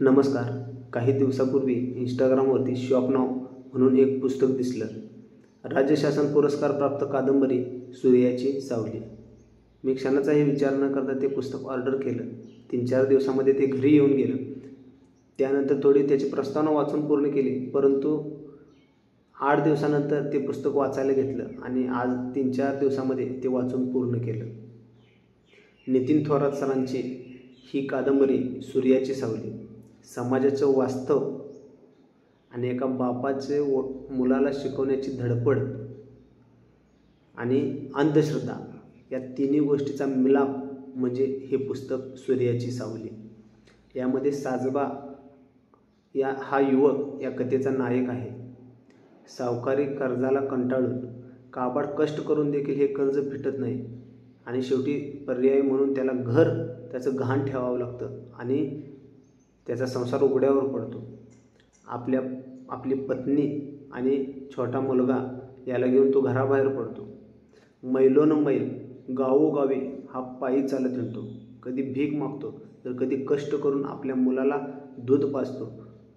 नमस्कार. काही दिवसापूर्वी इंस्टाग्रामवरती शॉप नाव म्हणून एक पुस्तक दिसलं. राज्य शासन पुरस्कार प्राप्त कादंबरी सूर्याची सावली. मी क्षणाचाही विचार न करता ते पुस्तक ऑर्डर केलं. 3-4 दिवसामध्ये ते घरी येऊन गेलं. त्यानंतर थोडी त्याची प्रस्तावना वाचून पूर्ण केली, परंतु 8 दिवसानंतर ते पुस्तक वाचायला घेतलं आणि आज 3-4 दिवसामध्ये ते वाचून पूर्ण केलं. नितीन थोरात सरांची ही कादंबरी सूर्याची सावली समाजाचं वास्तव आणि एका बापाचे मुलाला शिकवण्याची धडपड आणि अंधश्रद्धा या तिन्ही गोष्टीचा मिलाप म्हणजे हे पुस्तक सूर्याची सावली. यामध्ये साजबा हा युवक या कथेचा नायक आहे. सावकारी कर्जाला कंटाळून काबाड कष्ट करून देखील हे कर्ज फिटत नाही आणि शेवटी पर्याय म्हणून त्याला त्याचं गहाण ठेवावं लागतं आणि त्याचा संसार उघड्यावर पडतो. आपली पत्नी आणि छोटा मुलगा याला घेऊन तो घराबाहेर पडतो. मैलोन मैल गावोगावी हा पायी चालत हिंडतो. कधी भीक मागतो तर कधी कष्ट करून आपल्या मुलाला दूध पाजतो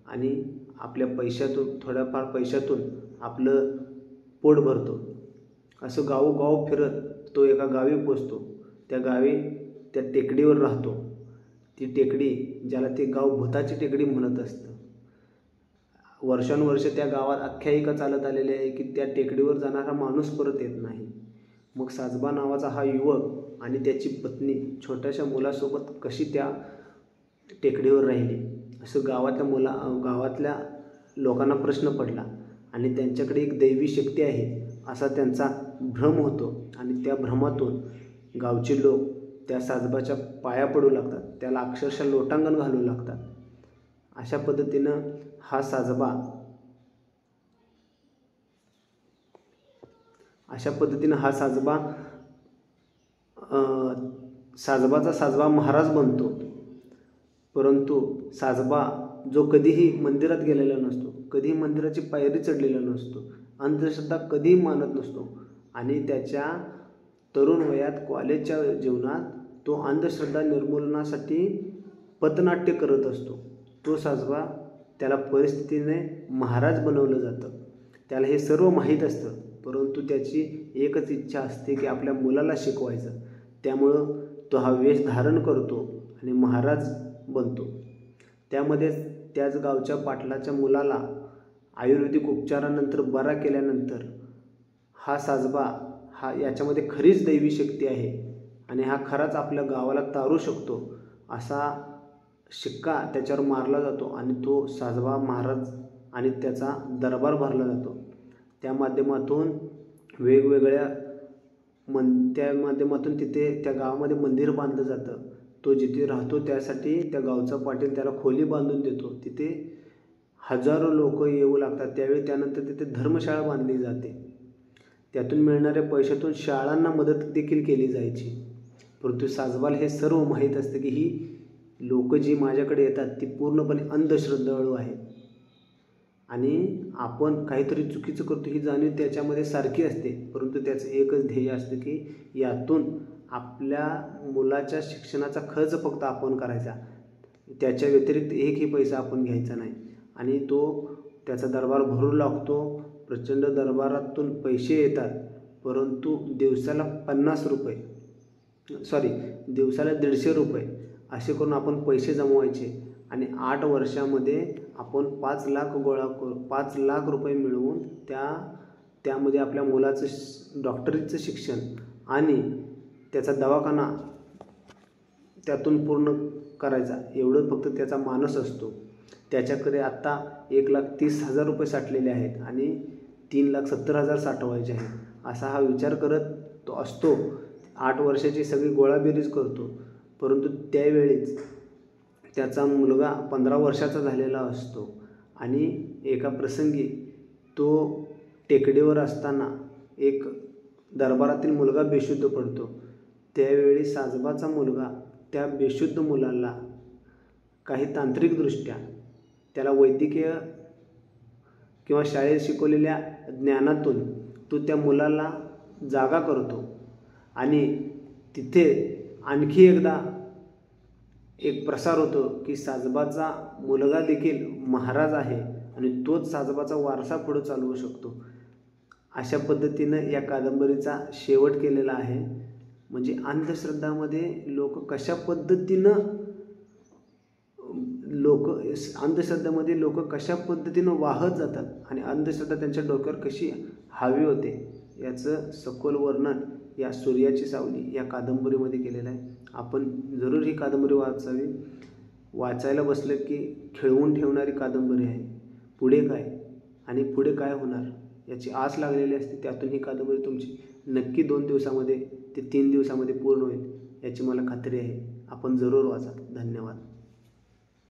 आणि आपल्या पैशातून थोड्याफार पैशातून आपलं पोट भरतो. असं गावोगाव फिरत तो एका गावी पोचतो. त्या गावी त्या टेकडीवर राहतो. ती टेकडी ज्याला ते गाव भूताची टेकडी म्हणत असतं. वर्षानुवर्ष त्या गावात आख्यायिका चालत आलेली आहे की त्या टेकडीवर जाणारा माणूस परत येत नाही. मग साजबा नावाचा हा युवक आणि त्याची पत्नी छोट्याशा मुलासोबत कशी त्या टेकडीवर राहिली असं गावातल्या लोकांना प्रश्न पडला आणि त्यांच्याकडे एक दैवी शक्ती आहे असा त्यांचा भ्रम होतो आणि त्या भ्रमातून गावचे लोक त्या साजबाच्या पाया पडू लागतात. त्याला अक्षरशः लोटांगण घालू लागतात. अशा पद्धतीनं हा साजबा महाराज बनतो. परंतु साजबा जो कधीही मंदिरात गेलेला नसतो, कधीही मंदिराची पायरी चढलेला नसतो, अंधश्रद्धा कधीही मानत नसतो आणि त्याच्या तरुण वयात कॉलेजच्या जीवनात तो अंधश्रद्धा निर्मूलनासाठी पथनाट्य करत असतो. तो साजबा त्याला परिस्थितीने महाराज बनवलं जातं. त्याला हे सर्व माहीत असतं, परंतु त्याची एकच इच्छा असते की आपल्या मुलाला शिकवायचं. त्यामुळं तो हा वेश धारण करतो आणि महाराज बनतो. त्यामध्येच त्याच गावच्या पाटलाच्या मुलाला आयुर्वेदिक उपचारानंतर बरा केल्यानंतर हा साजबा याच्यामध्ये खरीच दैवी शक्ती आहे आणि हा खराच आपल्या गावाला तारू शकतो असा शिक्का त्याच्यावर मारला जातो आणि तो साजबा महाराज आणि त्याचा दरबार भरला जातो. त्या माध्यमातून तिथे त्या गावामध्ये मंदिर बांधलं जातं. तो जिथे राहतो त्यासाठी त्या गावचा पाटील त्याला खोली बांधून देतो. तिथे हजारो लोक येऊ लागतात. त्यावेळी त्यानंतर तिथे धर्मशाळा बांधली जाते. त्यातून मिळणाऱ्या पैशातून शाळांना मदत देखील केली जायची. परंतु साजबाला हे सर्व माहीत असतं की ही लोक जी माझ्याकडे येतात ती पूर्णपणे अंधश्रद्धाळू आहेत आणि आपण काहीतरी चुकीचं करतो ही जाणीव त्याच्यामध्ये सारखी असते. परंतु त्याचं एकच ध्येय असतं की यातून आपल्या मुलाच्या शिक्षणाचा खर्च फक्त आपण करायचा, त्याच्या व्यतिरिक्त एकही पैसा आपण घ्यायचा नाही. आणि त्याचा दरबार भरू लागतो. प्रचंड दरबारातून पैसे येतात, परंतु दिवसाला 150 रुपये असे करून आपण पैसे जमवायचे आणि 8 वर्षामध्ये आपण 5 लाख रुपये मिळवून त्यामध्ये आपल्या मुलाचं डॉक्टरीचं शिक्षण आणि त्याचा दवाखाना त्यातून पूर्ण करायचा एवढं फक्त त्याचा मानस असतो. त्याच्याकडे आत्ता 1,30,000 रुपये साठलेले आहेत आणि 3,70,000 साठवायचे आहेत. असा हा विचार करत तो असतो. 8 वर्षाची सगळी गोळाबेरीज करतो. परंतु त्यावेळीच त्याचा मुलगा 15 वर्षाचा झालेला असतो आणि एका प्रसंगी तो टेकडीवर असताना एक दरबारातील मुलगा बेशुद्ध पडतो. त्यावेळी साजबाचा मुलगा त्या बेशुद्ध मुलाला काही तांत्रिकदृष्ट्या त्याला वैद्यकीय किंवा शाळेत शिकवलेल्या ज्ञानातून तो त्या मुलाला जागा करतो आणि तिथे आणखी एकदा एक प्रसार होतो की साजबाचा मुलगा देखील महाराज आहे आणि तोच साजबाचा वारसा पुढे चालवू शकतो. अशा पद्धतीनं या कादंबरीचा शेवट केलेला आहे. म्हणजे अंधश्रद्धामध्ये लोक कशा पद्धतीनं कशा पद्धतीनं वाहत जातात आणि अंधश्रद्धा त्यांच्या डोक्यावर कशी हावी होते याचं सखोल वर्णन या सूर्याची सावली या कादंबरीमध्ये केलेलं आहे. आपण जरूर ही कादंबरी वाचावी. वाचायला बसलं की खिळवून ठेवणारी कादंबरी आहे. पुढे काय आणि पुढे काय होणार याची आस लागलेली असते. त्यातून ही कादंबरी तुमची नक्की 2 दिवसामध्ये ते 3 दिवसामध्ये पूर्ण होईल याची मला खात्री आहे. आपण जरूर वाचा. धन्यवाद.